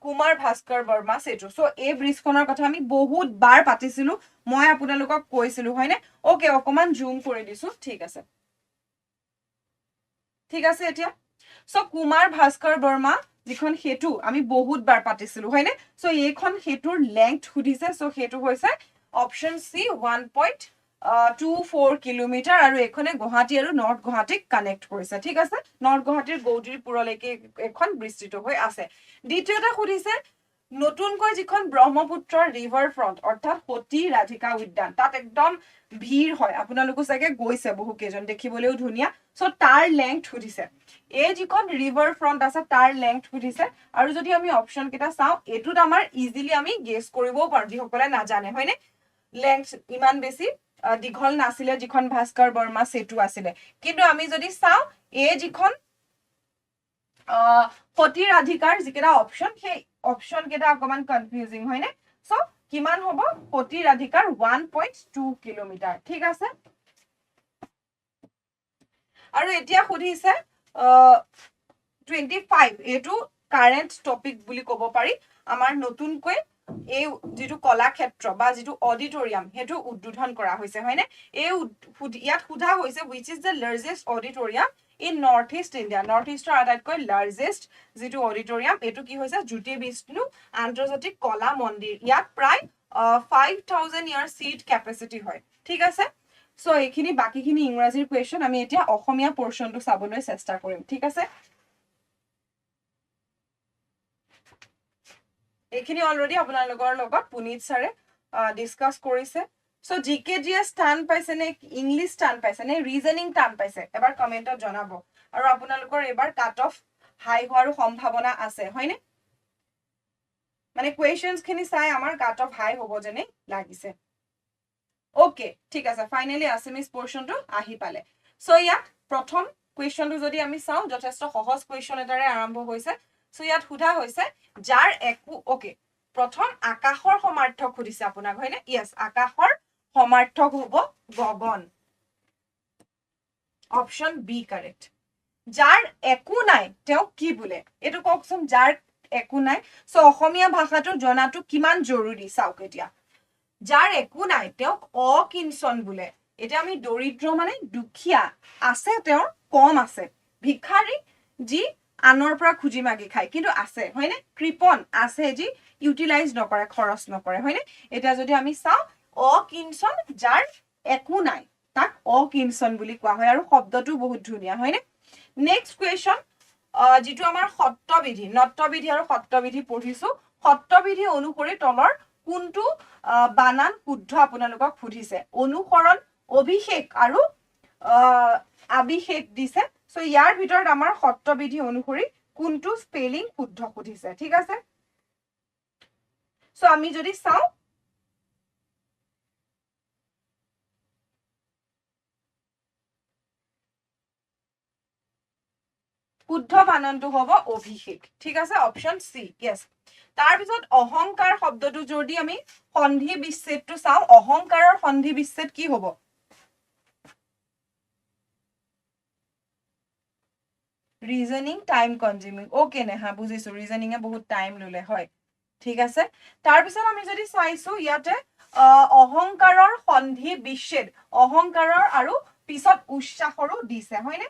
Kumar Bhaskar Verma setu so ei bridge konar kotha ami bahut bar patisilu moi apunalokok koisilu hoine okay okoman zoom kori disu thik ase etia so Kumar Bhaskar Verma jikhon hetu ami bahut bar patisilu hoine so ekhon hetur length hudise so hetu hoise Option C 1.24 kilometre আৰু এখনে গুৱাহাটী আৰু north গুৱাহাটীক connect কৰিছে ঠিক আছে north গুৱাহাটীৰ গৌডিৰ পুৰলৈকে এখন বিস্তৃত হৈ আছে দ্বিতীয়টা খুদিছে নতুনকৈ যিখন ব্ৰহ্মপুত্ৰ ৰিভাৰ ফ্ৰন্ট অৰ্থাৎ সতী ৰাধিকা উদ্যান তাত একদম ভিৰ হয় আপোনালোক চাগে গৈছে বহু কেজন দেখিবলৈও ধুনিয়া সো তাৰ লেংথ খুদিছে এই যিখন ৰিভাৰ ফ্ৰন্ট আছে তাৰ লেংথ খুদিছে আৰু যদি আমি অপচন কেটা চাও এটুত আমাৰ ইজিলি আমি গেস কৰিবও পাৰো যিসকলে নাজানে হয়নে length ইমান বেছি দীঘল নাছিলে যিখন ভাস্কৰ বৰ্মা সেতু আছিলে কিন্তু আমি যদি চাও এই যিখন সতী ৰাধিকাৰ যিকেটা অপচন সেই অপচন কেটা অকমান কনফিউজিং হয়নে সো কিমান হ'ব সতী ৰাধিকাৰ 1.2 কিলোমিটাৰ ঠিক আছে আৰু এতিয়া খুদিছে 25 এটো কাৰেন্ট টপিক বুলি ক'ব পাৰি আমাৰ নতুনকৈ এই যেটো কলাক্ষেত্ৰ বা যেটো অডিটৰিয়াম হেতু উদ্বোধন কৰা হৈছে হয়নে এই ইয়াত খুদা হৈছে which is the largest auditorium in north east india north eastৰ আটাইতকৈ লাৰ্জেষ্ট যেটো অডিটৰিয়াম এটো কি হৈছে জ্যোতি বিষ্ণু আন্তৰ্জাতিক কলা মন্দিৰ ইয়াত প্ৰায় 5000 ইয়াৰ সিট ক্যাপাসিটি হয় ঠিক আছে সো এইখিনি বাকিখিনি ইংৰাজীৰ কোৱেশ্চন আমি এতিয়া অসমীয়া পোৰশনটো চাবলৈ চেষ্টা কৰিম ঠিক আছে এইখিনি অলৰেডি আপোনাৰ লগত পুনিত ছাৰে ডিসকাস কৰিছে সো জিকেজিএস টান পাইছে নে ইংলিশ টান পাইছে নে ৰিজনিং টান পাইছে এবাৰ কমেন্টত জনাব আৰু আপোনালোকৰ এবাৰ কাট অফ হাই হোৱাৰ সম্ভাৱনা আছে হয়নে মানে কোৱেশ্চনছ খিনি চাই আমাৰ কাট অফ হাই হ'ব যেনে লাগিছে ওকে ঠিক আছে ফাইনালি আসামিজ পোৰশনটো আহি পালে সো ইয়াত প্ৰথম কোৱেশ্চনটো যদি আমি চাও যথেষ্ট সহজ কোৱেশ্চন এটাৰে আৰম্ভ হৈছে সো ইয়াত খুদা হৈছে যাৰ একু ওকে প্ৰথম আকাশৰ সমাৰ্থক খুদিছে আপোনাক হয়নে ইয়েস আকাশৰ সমাৰ্থক হ'ব গগন অপচন বি কাৰেক্ট যাৰ একু নাই তেও কি বুলে এটো কওকচোন যাৰ একু নাই সো অসমীয়া ভাষাটো জনাটো কিমান জৰুৰী চাওক এতিয়া যাৰ একু নাই তেও অকিঞ্চন বুলে এটা আমি দৰিদ্ৰ মানে দুখিয়া আছে তেও কম আছে ভিখাৰী যি আনৰ পৰা খুজি মাগি খায় কিন্তু আছে হয়নে কৃপন আছে যি ইউটিলাইজ নকৰে খৰচ নকৰে হয়নে এটা যদি আমি চাওঁ অকিঞ্চন যাৰ একো নাই তাক অকিঞ্চন বুলি কোৱা হয় আৰু শব্দটো বহুত ধুনীয়া হয়নে নেক্সট কুৱেশ্যন যেটো আমাৰ সত্ৰবিধি নট্যবিধি আৰু সত্ৰবিধি পঢ়িছো সত্ৰবিধি অনুসৰি তলৰ কোনটো বানান শুদ্ধ আপোনালোকক সুধিছে অনুসৰণ অভিষেক আৰু আভিষেক দিছে সো ইয়াৰ ভিতৰত আমাৰ সত্ৰবিধি অনুসৰি কোনটো স্পেলিং শুদ্ধ সুধিছে ঠিক আছে সো আমি যদি চাওঁ শুদ্ধ বানানটো হ'ব অভিষেক ঠিক আছে অপশন সি ইয়েস তাৰ পিছত অহংকাৰ শব্দটো যদি আমি সন্ধি বিচ্ছেদটো চাওঁ অহংকাৰৰ সন্ধি বিচ্ছেদ কি হ'ব reasoning time consuming okay Neha বুজিছো ৰিজনিঙে বহুত টাইম ললে হয় ঠিক আছে তাৰ পিছত আমি যদি চাইছো ইয়াতে অহংকাৰৰ সন্ধি বিচ্ছেদ অহংকাৰৰ আৰু পিছত উচ্চাসৰো দিছে হয়নে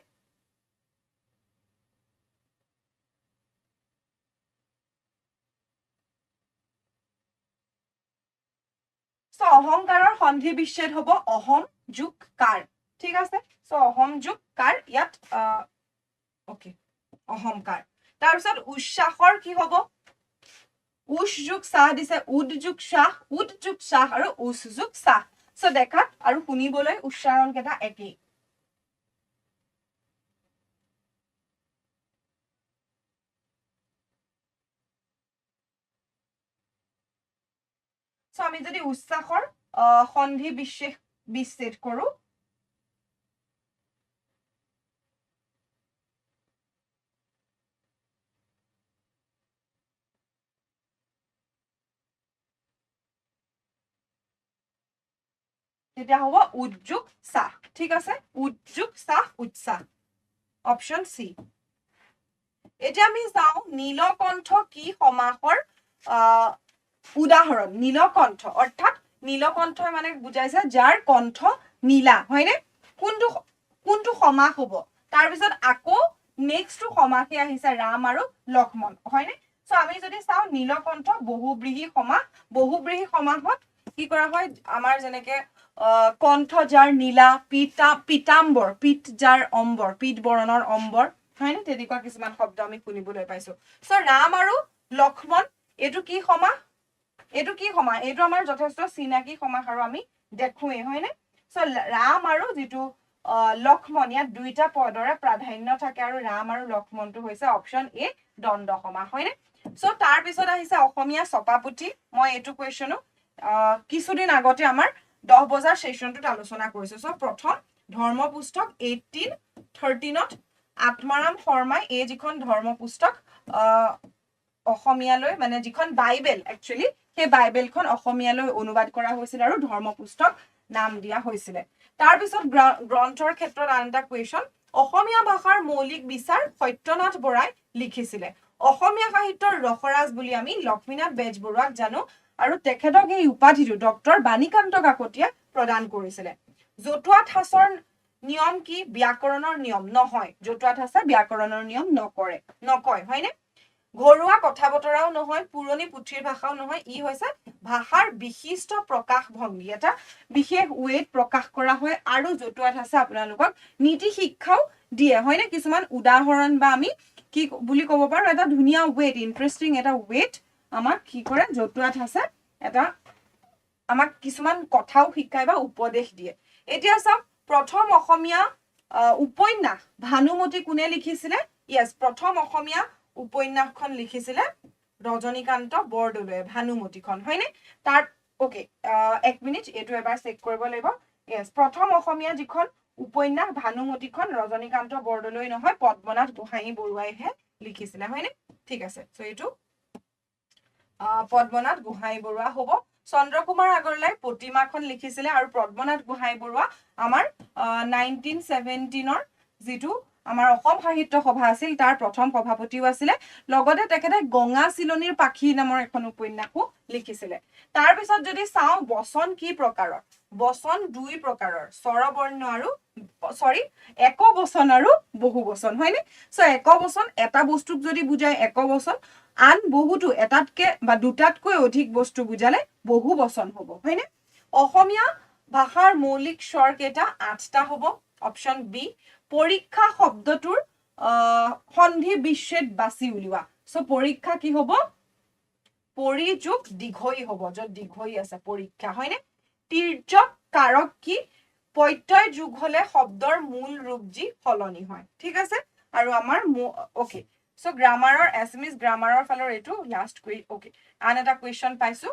সো অহংকাৰৰ সন্ধি বিচ্ছেদ হ'ব অহম যোগ কাৰ ঠিক আছে সো অহম যোগ কাৰ ইয়াত ওকে অহংকাৰ তাৰ পিছত উচ্চাসৰ কি হ'ব উচ যোগ সাহ দিছে উদ যোগ সাহ আৰু উচ যোগ সাহ সো দেখাত আৰু শুনিবলৈ উচ্চাৰণ কেটা একেই সো আমি যদি উচ্চাসৰ সন্ধি বিচ্ছেদ কৰো তেতিয়া হ'ব উজ্জুক সাহ ঠিক আছে উজ্জুক সাহ উৎসাহ অপশন সি এতিয়া আমি যাওঁ নীলকণ্ঠ কি সমাসৰ উদাহৰণ নীলকণ্ঠ অৰ্থাৎ নীলকণ্ঠ মানে বুজাইছে যাৰ কণ্ঠ নীলা হয়নে কোনটো সমাস হ'ব তাৰ পিছত আকৌ নেক্সটটো সমাসে আহিছে ৰাম আৰু লক্ষ্মণ হয়নে সো আমি যদি চাওঁ নীলকণ্ঠ বহুব্ৰীহি সমাসত কি কৰা হয় আমাৰ যেনেকে কণ্ঠ যাৰ নীলা পিতাম্বৰ পিত যাৰ অম্বৰ পিত বৰণৰ অম্বৰ হয়নে তেনেকুৱা কিছুমান শব্দ আমি শুনিবলৈ পাইছো সো ৰাম আৰু লক্ষ্মণ এটো কি সমাস এইটো আমাৰ যথেষ্ট চিনাকি সমাস আৰু আমি দেখুৱে হয়নে সো ৰাম আৰু যেটো লক্ষ্মণ ইয়াত দুইটা পদৰে প্ৰাধান্য থাকে আৰু ৰাম আৰু লক্ষ্মণটো হৈছে অপশন এ দ্বন্দ্ব সমাস হয়নে সো তাৰ পিছত আহিছে অসমীয়া ছপাপুথি মই এইটো কুৱেশ্যনো কিছুদিন আগতে আমাৰ 10 বজাৰ সেশনটোত আলোচনা কৰিছো সো প্ৰথম ধৰ্ম পুস্তক 1813ত আত্মাৰাম শৰ্মাই এই যিখন ধৰ্ম পুস্তক অসমীয়ালৈ মানে যিখন বাইবেল একচুয়ালি সেই বাইবেলখন অসমীয়ালৈ অনুবাদ কৰা হৈছিল আৰু ধৰ্ম পুস্তক নাম দিয়া হৈছিল তাৰ পিছত গ্ৰন্থৰ ক্ষেত্ৰত আনটা কুৱেশ্যন অসমীয়া ভাষাৰ মৌলিক বিচাৰ সত্যনাথ বৰাই লিখিছিলে অসমীয়া সাহিত্যৰ ৰসৰাজ বুলি আমি লক্ষ্মীনাথ বেজবৰুৱাক জানো আৰু তেখেতক এই উপাধিটো ডক্টৰ বাণীকান্ত কাকতীয়া প্ৰদান কৰিছিলে জতুৱা ঠাঁচৰ নিয়ম কি ব্যাকৰণৰ নিয়ম নহয় জতুৱা ঠাঁচে ব্যাকৰণৰ নিয়ম নকয় হয়নে ঘৰুৱা কথা বতৰাও নহয় পুৰণি পুথিৰ ভাষাও নহয় ই হৈছে ভাষাৰ বিশিষ্ট প্ৰকাশ ভংগী এটা বিশেষ ৱেট প্ৰকাশ কৰা হয় আৰু জতুৱা ঠাঁচে আপোনালোকক নীতি শিক্ষাও দিয়ে হয়নে কিছুমান উদাহৰণ বা আমি কি বুলি ক'ব পাৰো এটা ধুনীয়া ৱেট ইন্টাৰেষ্টিং এটা ৱেট আমাক কি কৰে জতুৱা ঠাঁচে এটা আমাক কিছুমান কথাও শিকায় বা উপদেশ দিয়ে এতিয়া চাওক প্ৰথম অসমীয়া উপন্যাস ভানুমতি কোনে লিখিছিলে ইয়েস প্ৰথম অসমীয়া উপন্যাসখন লিখিছিলে ৰজনীকান্ত বৰদলৈয়ে ভানুমতিখন হয়নে তাৰ ওকে এক মিনিট এটো এবাৰ চেক কৰিব লাগিব ইয়েস প্ৰথম অসমীয়া যিখন উপন্যাস ভানুমতিখন ৰজনীকান্ত বৰদলৈ নহয় পদ্মনাথ গোহাঞি বৰুৱাইহে লিখিছিলে হয়নে ঠিক আছে সো এটো পদ্মনাথ গোহাঞি বৰুৱা হ'ব চন্দ্ৰকুমাৰ আগৰৱালাই প্ৰতিমাখন লিখিছিলে আৰু পদ্মনাথ গোহাঞি বৰুৱা আমাৰ 1917ৰ যেটো আমাৰ অসম সাহিত্য সভা আছিল তাৰ প্ৰথম সভাপতিও আছিলে লগতে তেখেতে গঙা চিলনীৰ পাখি নামৰ এখন উপন্যাসও লিখিছিলে তাৰ পিছত যদি চাওঁ বচন কি প্ৰকাৰৰ বচন দুই প্ৰকাৰৰ স্বৰবৰ্ণ আৰু এক বচন আৰু বহু বচন হয়নে সো এক বচন এটা বস্তুক যদি বুজায় এক বচন আন বহুতো এটাতকে বা দুটাতকৈ অধিক বস্তু বুজালে বহু বচন হ'ব হয়নে অসমীয়া ভাষাৰ মৌলিক স্বৰ কেইটা 8টা হ'ব অপচন বি পৰীক্ষা শব্দটোৰ সন্ধি বিচ্ছেদ বাছি উলিওৱা সো পৰীক্ষা কি হ'ব পৰিযোগ দীঘই হ'ব য'ত দীঘই আছে পৰীক্ষা হয়নে তিৰ্যক কাৰক কি প্ৰত্যয় যোগ হলে শব্দৰ মূল ৰূপ যি সলনি হয় ঠিক আছে আৰু আমাৰ ওকে সো গ্ৰামাৰৰ এছএমএছ গ্ৰামাৰৰ ফালৰ এটো লাষ্ট ওকে আন এটা কোৱেশ্চন পাইছো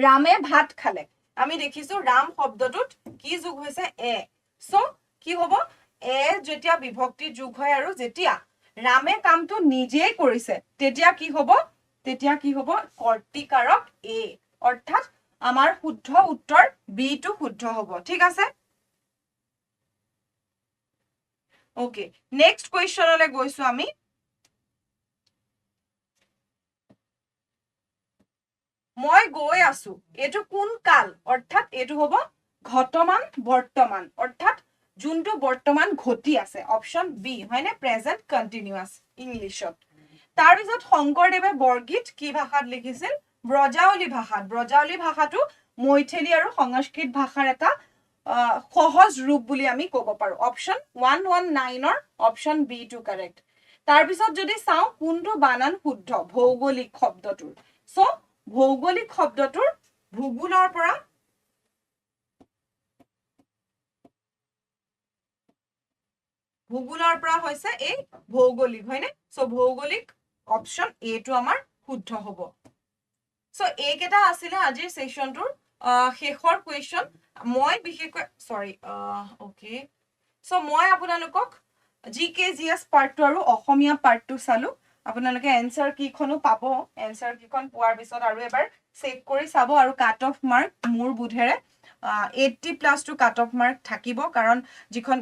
ৰামে ভাত খালে আমি দেখিছো ৰাম শব্দটোত কি যোগ হৈছে এ সো কি হ'ব এ যেতিয়া বিভক্তি যোগ হয় আৰু যেতিয়া ৰামে কামটো নিজেই কৰিছে তেতিয়া কি হ'ব কৰ্তৃকাৰক এ অৰ্থাৎ আমাৰ শুদ্ধ উত্তৰ বি টো শুদ্ধ হ'ব ঠিক আছে ওকে নেক্সট কোৱেশ্চনলে গৈছো আমি মই গৈ আছো এটো কোন কাল অৰ্থাৎ এটো হ'ব ঘটমান বৰ্তমান অৰ্থাৎ যোনটো বৰ্তমান ঘটি আছে অপচন বি হয়নে প্ৰেজেন্ট কন্টিনিউয়াস ইংলিশত তাৰ পিছত শংকৰদেৱে বৰগীত কি ভাষাত লিখিছিল ব্ৰজাৱলী ভাষাটো মৈথিলী আৰু সংস্কৃত ভাষাৰ এটা সহজ ৰূপ বুলি আমি ক'ব পাৰো অপচন 119 ৰ অপচন বি টো কাৰেক্ট তাৰ পিছত যদি চাও কোনটো বানান শুদ্ধ ভৌগোলিক শব্দটোৰ সো ভৌগোলিক শব্দটোৰ ভূগোলৰ পৰা হৈছে এই ভৌগোলিক হয়নে সো ভৌগোলিক অপচন এ টো আমাৰ শুদ্ধ হ'ব সো এইকেইটা আছিলে আজিৰ সেশনটোৰ শেষৰ কোৱেশ্চন মই বিশেষকৈ ওকে সো মই আপোনালোকক জিকেজিএস পাৰ্ট 2 আৰু অসমীয়া পাৰ্ট 2 চালো আপোনালোকে এনসাৰ কিখনো পাব এনসাৰ কিখন পোৱাৰ পিছত আৰু এবাৰ চেক কৰি চাব আৰু কাট অফ মাৰ্ক মোৰ বুধেৰে 80+ টু কাট অফ মাৰ্ক থাকিব কাৰণ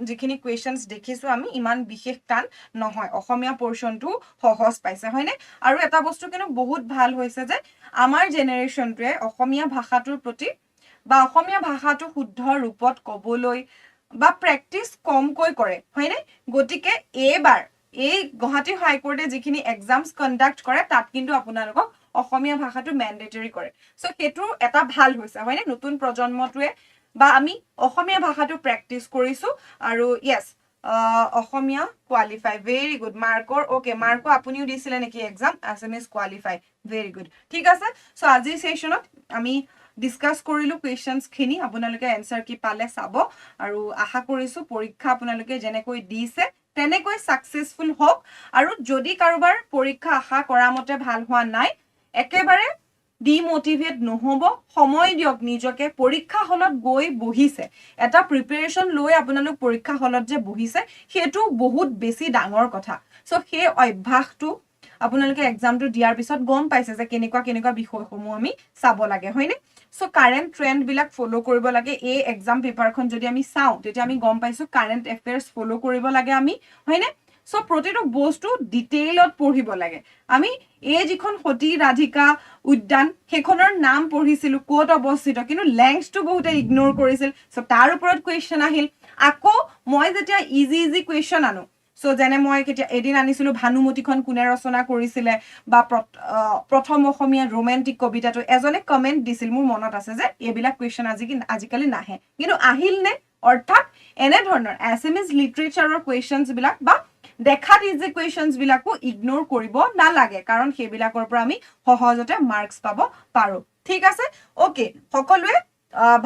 যিখিনি কোৱেশ্চনছ দেখিছো আমি ইমান বিশেষ টান নহয় অসমীয়া পোৰশনটো সহজ পাইছে হয়নে আৰু এটা বস্তু কিন্তু বহুত ভাল হৈছে যে আমাৰ জেনেৰেশনটোৱে অসমীয়া ভাষাটোৰ প্ৰতি বা অসমীয়া ভাষাটো শুদ্ধ ৰূপত ক'বলৈ বা প্ৰেক্টিস কমকৈ কৰে হয়নে গতিকে এইবাৰ এই গুৱাহাটী হাইকোৰ্টে যিখিনি এক্সামস কন্ডাক্ট কৰে তাত কিন্তু আপোনালোকক অসমীয়া ভাষাটো ম্যান্ডেটৰি কৰে সো হেতু এটা ভাল হৈছে হয়নে নতুন প্ৰজন্মটোৱে বা আমি অসমীয়া ভাষাটো প্ৰেক্টিস কৰিছো আৰু yes Asomiya qualify very good মাৰ্কৰ ওকে মাৰ্কো আপুনিও দিছিলে নেকি এক্সাম এছএমএছ কোৱালিফাই ভেৰি গুড ঠিক আছে সো আজি সেশনত আমি ডিসকাস কৰিলো কোৱেশ্চনস খিনি আপোনালোকে আনসাৰ কি পালে চাব আৰু আশা কৰিছো পৰীক্ষা আপোনালোকে যেনেকৈ দিছে তেনেকৈ সাকসেসফুল হোক আৰু যদি কাৰোবাৰ পৰীক্ষা আশা কৰা মতে ভাল হোৱা নাই একেবাৰে ডিমোটিভেট নহব সময় দিয়ক নিজকে পৰীক্ষা হলত গৈ বহিছে এটা প্ৰিপাৰেচন লৈ আপোনালোক পৰীক্ষা হলত যে বহিছে হেতু বহুত বেছি ডাঙৰ কথা সো সেই অভ্যাসটো আপোনালোকে এক্সামটো দিয়াৰ পিছত গম পাইছে যে কেনেকুৱা বিষয়সমূহ আমি চাব লাগে হয়নে সো কাৰেন্ট ট্ৰেন্ড বিলাক ফলো কৰিব লাগে এই এক্সাম পেপাৰখন যদি আমি চাও তেতিয়া আমি গম পাইছো কাৰেন্ট এফেয়াৰ্স ফলো কৰিব লাগে আমি হয়নে সো প্ৰতিটো বস্তু ডিটেইলত পঢ়িব লাগে আমি এই যিখন সতী ৰাধিকা উদ্যান হেখনৰ নাম পঢ়িছিলো কোট অৱস্থিত কিন্তু লেংথটো বহুতে ইগনোৰ কৰিছিল সো তাৰ ওপৰত কোৱেশ্চন আহিল আকৌ মই যেতিয়া ইজি কোৱেশ্চন আনো সো যেনে মই কেতিয়া এদিন আনিছিলো ভানুমতিখন কোনে ৰচনা কৰিছিলে বা প্ৰথম অসমীয়া ৰোমান্টিক কবিতাটো এজনে কমেন্ট দিছিল মোৰ মনত আছে যে এইবিলাক কোৱেশ্চন আজিকালি নাহে কিন্তু আহিল নে অৰ্থাৎ এনে ধৰণৰ এছএমএছ লিটাৰেচাৰৰ কোৱেশ্চনস বিলাক বা দেখাত ইজি কোৱেশ্চনস বিলাকো ইগনোৰ কৰিব নালাগে কাৰণ সেইবিলাকৰ পৰা আমি সহজতে মাৰ্কস পাব পাৰো ঠিক আছে ওকে সকলোৱে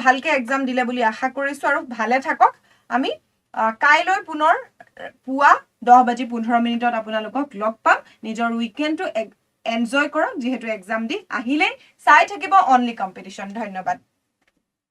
ভালকে এক্সাম দিলে বুলি আশা কৰিছো আৰু ভালে থাকক আমি কাইলৈ পুনৰ পুৱা 10:15 আপোনালোকক লগ পাম নিজৰ উইকেণ্ডটো এনজয় কৰক যেহেতু এক্সাম দি আহিলে চাই থাকিব অনলি কম্পিটিশন ধন্যবাদ